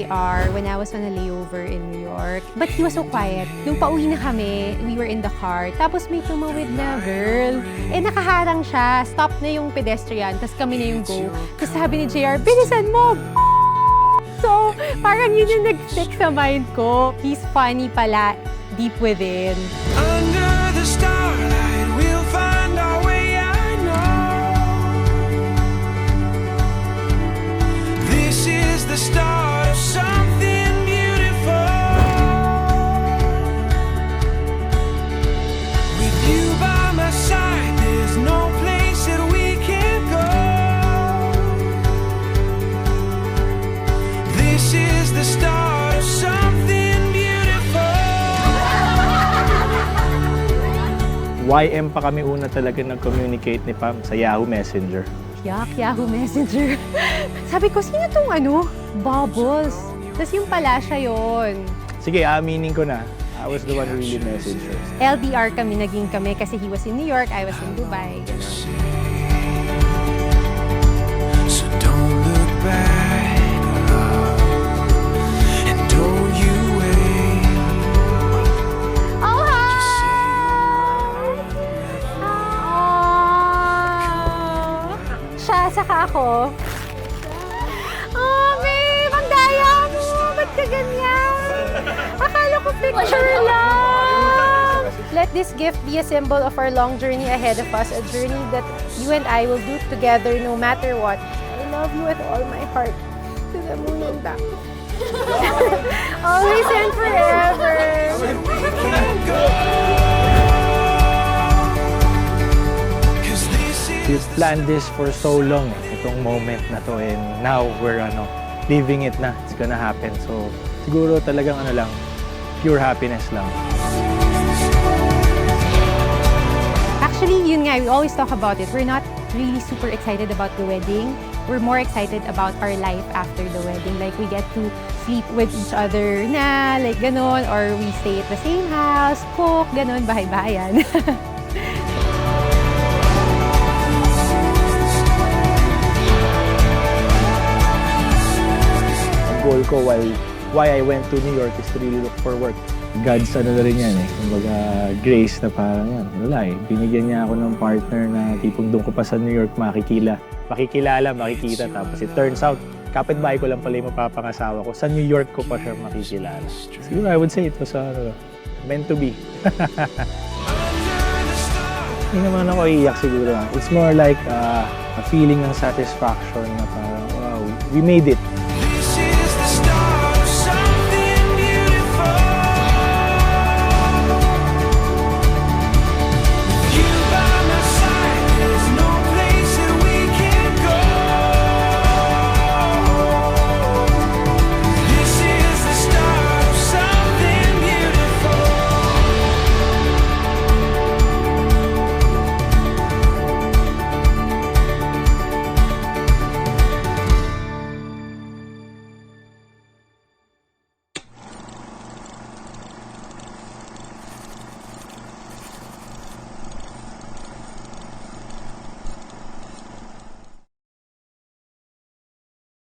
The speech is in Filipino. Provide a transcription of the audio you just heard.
JR when I was on a layover in New York. But he was so quiet. Nung pauwi na kami, we were in the car. Tapos may tumawid na girl. Eh nakaharang siya. Stop na yung pedestrian. Tapos kami na yung go. Tapos sabi ni JR, bilisan mo! So, parang yun yung nag-stick sa mind ko. He's funny pala, deep within. Under the starlight, we'll find our way, I know. This is the start of something beautiful. With you by my side, there's no place that we can't go. This is the start of something beautiful. YM pa kami una talaga nag-communicate ni Pam sa Yahoo Messenger. Yak, Yahoo Messenger. Sabi ko, sino tong Bubbles. Tapos yung pala siya yun. Sige, aminin ko na. I was the one who really messaged her. LDR naging kami kasi he was in New York, I was in Dubai. Ganun. So don't look back, love, and don't you wait. Oh, hi! Siya, saka ako. Oh, babe! Ang daya mo! Ba't ka ganyan? Akala ko picture lang! Let this gift be a symbol of our long journey ahead of us, a journey that you and I will do together no matter what. I love you with all my heart. To the moon and back. Always and forever! We planned this for so long, itong moment na to, and now we're living it na. It's gonna happen. So, siguro talagang lang, pure happiness lang. Actually, yun nga, we always talk about it. We're not really super excited about the wedding. We're more excited about our life after the wedding. Like, we get to sleep with each other na, like ganon, or we stay at the same house, cook, ganon, bahay-bahayan. Ang goal ko why I went to New York is to really look for work. God's na rin yan kumbaga grace na parang yan. Wala binigyan niya ako ng partner na tipong doon ko pa sa New York makikilala, makikita. Tapos it turns out, kapitbahay ko lang pala yung mapapangasawa ko. Sa New York ko pa siya makikilala. Siguro I would say it was meant to be. Hindi naman ako iiyak siguro. It's more like a feeling ng satisfaction na parang, wow, we made it.